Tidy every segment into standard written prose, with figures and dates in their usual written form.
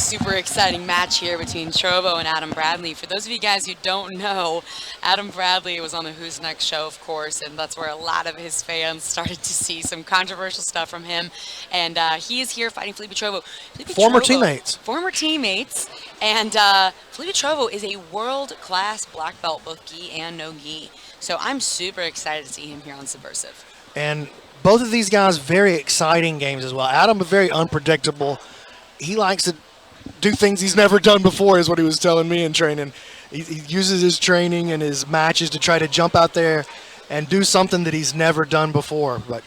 super exciting match here between Trovo and Adam Bradley. For those of you guys who don't know, Adam Bradley was on the Who's Next show, of course, and that's where a lot of his fans started to see some controversial stuff from him. And he is here fighting Felipe Trovo. Former teammates. Former teammates. And Felipe Trovo is a world-class black belt, both gi and no gi. So I'm super excited to see him here on Subversive. And both of these guys, very exciting games as well. Adam, very unpredictable. He likes to do things he's never done before, is what he was telling me in training. He uses his training and his matches to try to jump out there and do something that he's never done before. But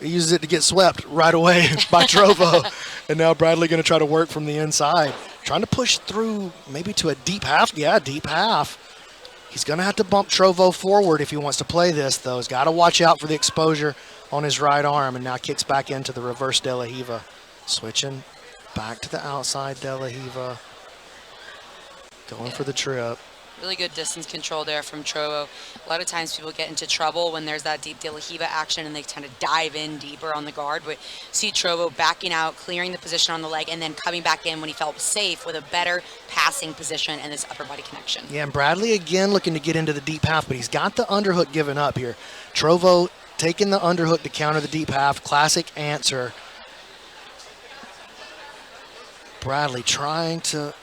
he uses it to get swept right away by Trovo. And now Bradley going to try to work from the inside. Trying to push through maybe to a deep half. Yeah, deep half. He's going to have to bump Trovo forward if he wants to play this, though. He's got to watch out for the exposure on his right arm. And now kicks back into the reverse De La Riva. Switching back to the outside De La Riva. Going for the trip. Really good distance control there from Trovo. A lot of times people get into trouble when there's that deep De La Riva action and they tend to dive in deeper on the guard. But see Trovo backing out, clearing the position on the leg, and then coming back in when he felt safe with a better passing position and this upper body connection. Yeah, and Bradley again looking to get into the deep half, but he's got the underhook given up here. Trovo taking the underhook to counter the deep half. Classic answer. Bradley trying to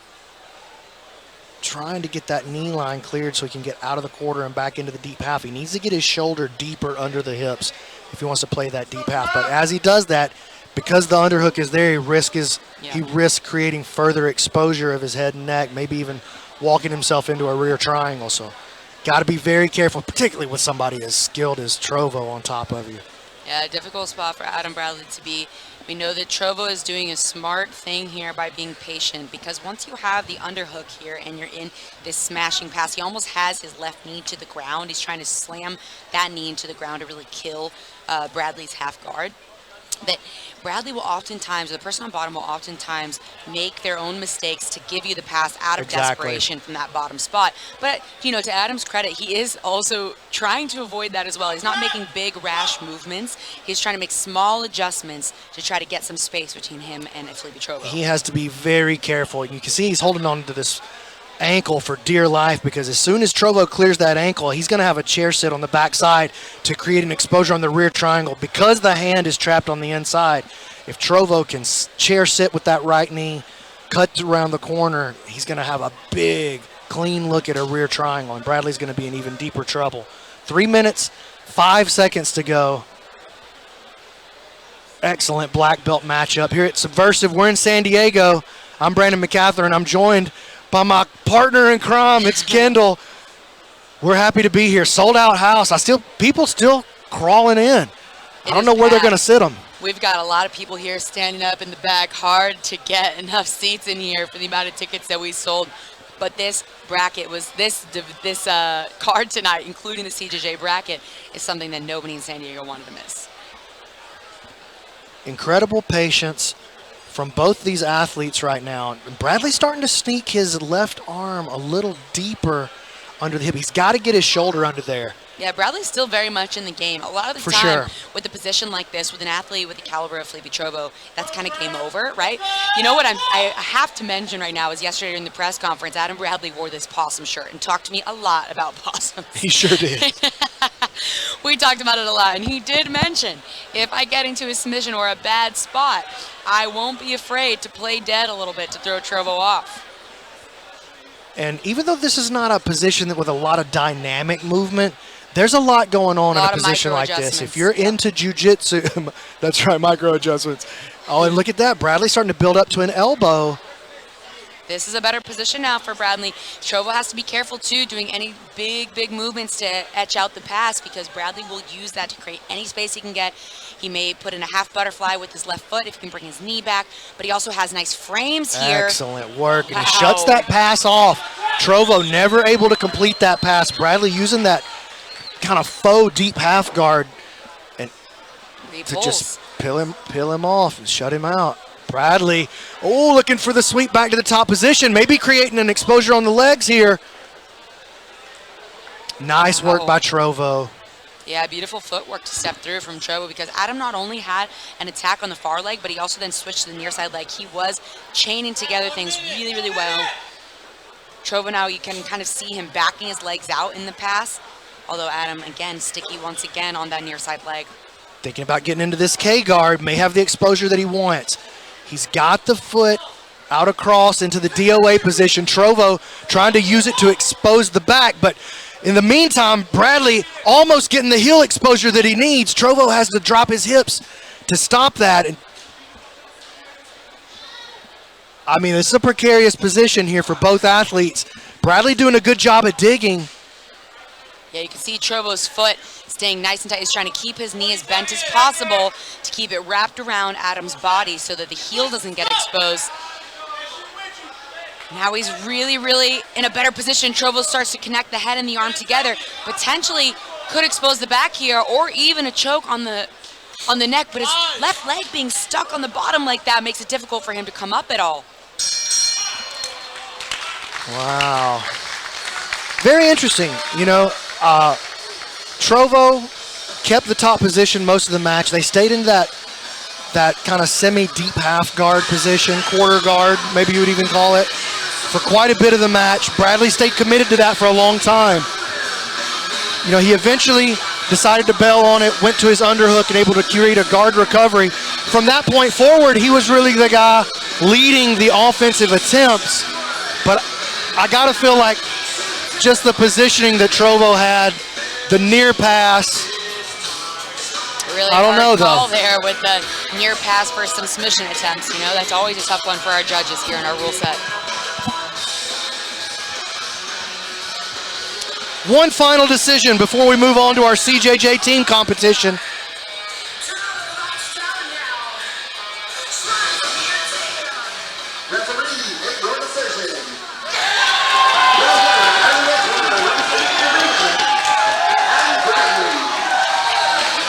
get that knee line cleared so he can get out of the quarter and back into the deep half. He needs to get his shoulder deeper under the hips if he wants to play that deep half. But as he does that, because the underhook is there, he risks creating further exposure of his head and neck, maybe even walking himself into a rear triangle. So got to be very careful, particularly with somebody as skilled as Trovo on top of you. Yeah, a difficult spot for Adam Bradley to be. We know that Trovo is doing a smart thing here by being patient, because once you have the underhook here and you're in this smashing pass, he almost has his left knee to the ground. He's trying to slam that knee into the ground to really kill Bradley's half guard. That Bradley will oftentimes, or the person on bottom will oftentimes make their own mistakes to give you the pass out of desperation from that bottom spot. But, you know, to Adam's credit, he is also trying to avoid that as well. He's not making big, rash movements. He's trying to make small adjustments to try to get some space between him and Felipe Trovo. He has to be very careful. You can see he's holding on to this ankle for dear life, because as soon as Trovo clears that ankle, he's going to have a chair sit on the backside to create an exposure on the rear triangle. Because the hand is trapped on the inside, if Trovo can chair sit with that right knee, cut around the corner, he's going to have a big, clean look at a rear triangle, and Bradley's going to be in even deeper trouble. 3 minutes, 5 seconds to go. Excellent black belt matchup here at Subversive. We're in San Diego. I'm Brandon McCaffrey, and I'm joined by my partner in crime, it's Kendall. We're happy to be here. Sold out house. People still crawling in. I don't know where they're going to sit them. We've got a lot of people here standing up in the back. Hard to get enough seats in here for the amount of tickets that we sold. But this bracket was this card tonight, including the CJJ bracket, is something that nobody in San Diego wanted to miss. Incredible patience from both these athletes right now. Bradley's starting to sneak his left arm a little deeper under the hip. He's got to get his shoulder under there. Yeah, Bradley's still very much in the game. A lot of the time, with a position like this, with an athlete with the caliber of Felipe Trovo, that's kind of game over, right? You know what I have to mention right now is yesterday in the press conference, Adam Bradley wore this possum shirt and talked to me a lot about possums. He sure did. We talked about it a lot, and he did mention, if I get into a submission or a bad spot, I won't be afraid to play dead a little bit to throw Trovo off. And even though this is not a position that with a lot of dynamic movement, there's a lot going on in a position like this. If you're into jiu-jitsu, that's right, micro adjustments. Oh, and look at that. Bradley starting to build up to an elbow. This is a better position now for Bradley. Trovo has to be careful, too, doing any big movements to etch out the pass, because Bradley will use that to create any space he can get. He may put in a half butterfly with his left foot if he can bring his knee back, but he also has nice frames here. Excellent work, and he shuts that pass off. Trovo never able to complete that pass. Bradley using that kind of faux deep half guard and to just peel him off and shut him out. Bradley, looking for the sweep back to the top position, maybe creating an exposure on the legs here. Nice work by Trovo. Yeah, beautiful footwork to step through from Trovo because Adam not only had an attack on the far leg, but he also then switched to the near side leg. He was chaining together things really, really well. Trovo now, you can kind of see him backing his legs out in the pass, although Adam, again, sticky once again on that near side leg. Thinking about getting into this K guard, may have the exposure that he wants. He's got the foot out across into the DOA position. Trovo trying to use it to expose the back, but in the meantime, Bradley almost getting the heel exposure that he needs. Trovo has to drop his hips to stop that. And I mean, it's a precarious position here for both athletes. Bradley doing a good job at digging. Yeah, you can see Trovo's foot staying nice and tight. He's trying to keep his knee as bent as possible to keep it wrapped around Adam's body so that the heel doesn't get exposed. Now he's really, really in a better position. Trovo starts to connect the head and the arm together. Potentially could expose the back here or even a choke on the neck, but his left leg being stuck on the bottom like that makes it difficult for him to come up at all. Wow. Very interesting. You know, Trovo kept the top position most of the match. They stayed in that kind of semi-deep half guard position, quarter guard, maybe you would even call it, for quite a bit of the match. Bradley stayed committed to that for a long time. You know, he eventually decided to bail on it, went to his underhook and able to create a guard recovery. From that point forward, he was really the guy leading the offensive attempts. But I gotta feel like just the positioning that Trovo had, the near pass. Really I don't know call though. There with the near pass for some submission attempts. You know, that's always a tough one for our judges here in our rule set. One final decision before we move on to our CJJ team competition.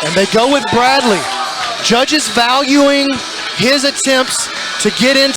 And they go with Bradley. Judges valuing his attempts to get into